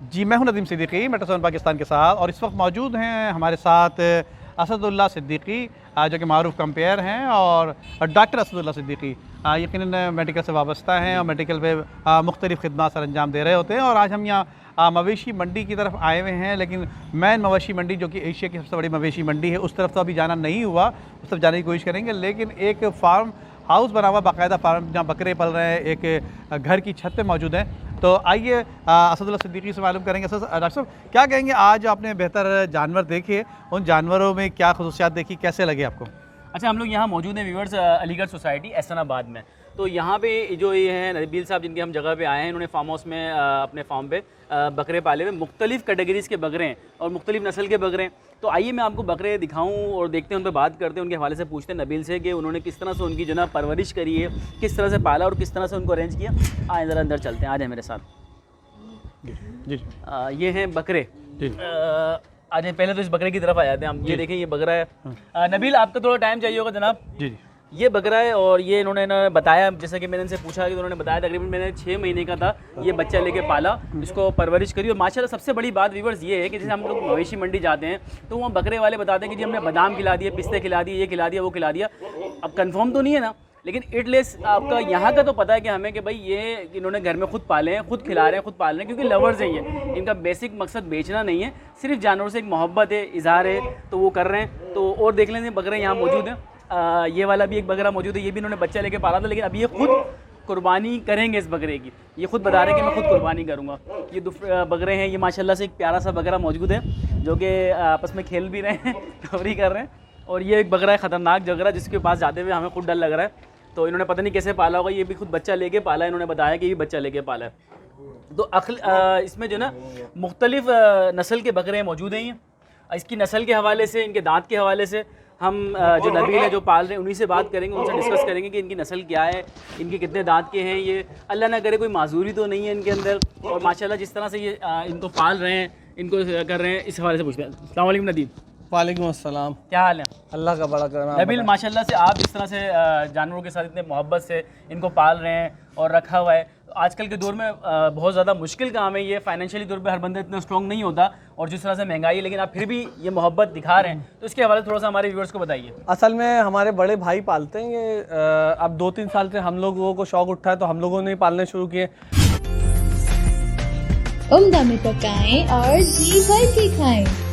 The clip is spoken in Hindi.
जी, मैं हूं नदीम सिद्दीकी मेट्रो 7 पाकिस्तान के साथ, और इस वक्त मौजूद हैं हमारे साथ असदुल्ला सिद्दीकी, जो कि मारूफ कंपेयर हैं, और डॉक्टर असदुल्ला सिद्दीकी यकीनन मेडिकल से वाबस्ता हैं और मेडिकल पे मुख्तलिफ़ खिदमात सर अंजाम दे रहे होते हैं। और आज हम यहाँ मवेशी मंडी की तरफ आए हुए हैं, लेकिन मैन मवेशी मंडी जो कि एशिया की सबसे बड़ी मवेशी मंडी है, उस तरफ तो अभी जाना नहीं हुआ, उस तरफ जाने की कोशिश करेंगे। लेकिन एक फार्म हाउस बना हुआ, बाकायदा फार्म, जहाँ बकरे पल रहे हैं, एक घर की छत पे मौजूद हैं। तो आइए असदुल्ला सिद्दीकी से मालूम करेंगे। सर, डॉक्टर साहब क्या कहेंगे, आज आपने बेहतर जानवर देखे, उन जानवरों में क्या खसूसियात देखी, कैसे लगे आपको? अच्छा, हम लोग यहाँ मौजूद हैं व्यूअर्स अलीगढ़ सोसाइटी एहसनाबाद में। तो यहाँ पे जो ये हैं नबील साहब, जिनके हम जगह पे आए हैं, इन्होंने फार्म हाउस में अपने फार्म पे बकरे पाले हुए, मुख्तलिफ़ कैटेगरीज़ के बकरे हैं और मुख्तलिफ़ नस्ल के बकरे हैं। तो आइए मैं आपको बकरे दिखाऊं और देखते हैं, उन पर बात करते हैं, उनके हवाले से पूछते हैं नबील से कि उन्होंने किस तरह से उनकी जो ना परवरिश करी है, किस तरह से पाला और किस तरह से उनको अरेंज किया। आए ज़रा अंदर चलते हैं, आ जाए मेरे साथ। जी ये हैं बकरे जी। आ जाए, पहले तो इस बकरे की तरफ आ जाते हैं हम। ये देखें, ये बकरा है। नबील, आपका थोड़ा टाइम चाहिए होगा जनाब। जी जी। ये बकरा है और ये इन्होंने बताया, जैसा कि मैंने इनसे पूछा कि उन्होंने बताया तकरीबन मैंने 6 महीने का था ये बच्चा लेके पाला, इसको परवरिश करी। और माशाल्लाह सबसे बड़ी बात व्यूअर्स ये है कि जैसे हम लोग मवेशी मंडी जाते हैं तो वहाँ बकरे वाले बताते हैं कि जी हमने बादाम खिला दिए, पिस्ते खिला दिए, ये खिला दिया, वो खिला दिया। अब कंफर्म तो नहीं है ना, लेकिन एटलीस्ट आपका यहाँ का तो पता है कि हमें कि भाई ये इन्होंने घर में खुद पाले हैं, खुद खिला रहे हैं, खुद पाल रहे हैं, क्योंकि लवर्स हैं ये। इनका बेसिक मकसद बेचना नहीं है, सिर्फ जानवरों से एक मोहब्बत है, इजहार है, तो वो कर रहे हैं। तो और देख लेंगे बकरे यहाँ मौजूद हैं। ये वाला भी एक बकरा मौजूद है, ये भी इन्होंने बच्चा लेके पाला था, लेकिन अभी ये खुद कुर्बानी करेंगे इस बकरे की। ये खुद बता रहे हैं कि मैं खुद कुर्बानी करूँगा। ये बकरे हैं, ये माशाल्लाह से एक प्यारा सा बकरा मौजूद है जो कि आपस में खेल भी रहे हैं, तफरी कर रहे हैं। और ये एक बकरा है ख़तरनाक बकरा, जिसके पास जाते हुए हमें खुद डर लग रहा है। तो इन्होंने पता नहीं कैसे पाला होगा, ये भी खुद बच्चा लेके पाला है, इन्होंने बताया कि ये बच्चा लेके पाला है। तो इसमें जो ना मुख्तलिफ नस्ल के बकरे मौजूद हैं। इसकी नस्ल के हवाले से, इनके दांत के हवाले से हम जो नबील है जो पाल रहे हैं उन्हीं से बात करेंगे, उनसे डिस्कस करेंगे कि इनकी नस्ल क्या है, इनके कितने दांत के हैं। ये अल्लाह ना करे कोई माजूरी तो नहीं है इनके अंदर, और माशाल्लाह जिस तरह से ये इनको पाल रहे हैं, इनको कर रहे हैं, इस हवाले से पूछते हैं। अस्सलाम वालेकुम नदीम। वालेकुम अस्सलाम। क्या हाल है? अल्लाह का बड़ा करम। नबील, माशाल्लाह से आप जिस तरह से जानवरों के साथ इतने मोहब्बत से इनको पाल रहे हैं और रखा हुआ है, आजकल के दौर में बहुत ज़्यादा मुश्किल काम है ये, फाइनेंशियली तौर पे हर बंदा इतना स्ट्रॉन्ग नहीं होता, और जिस तरह से महंगाई है, लेकिन आप फिर भी ये मोहब्बत दिखा रहे हैं, तो इसके हवाले थोड़ा सा हमारे व्यूअर्स को बताइए। असल में हमारे बड़े भाई पालते हैं ये, अब 2-3 साल से हम लोगों को शौक उठा है तो हम लोगों ने पालने शुरू किए। उम्दा में पकाएं और जी भर के खाएं।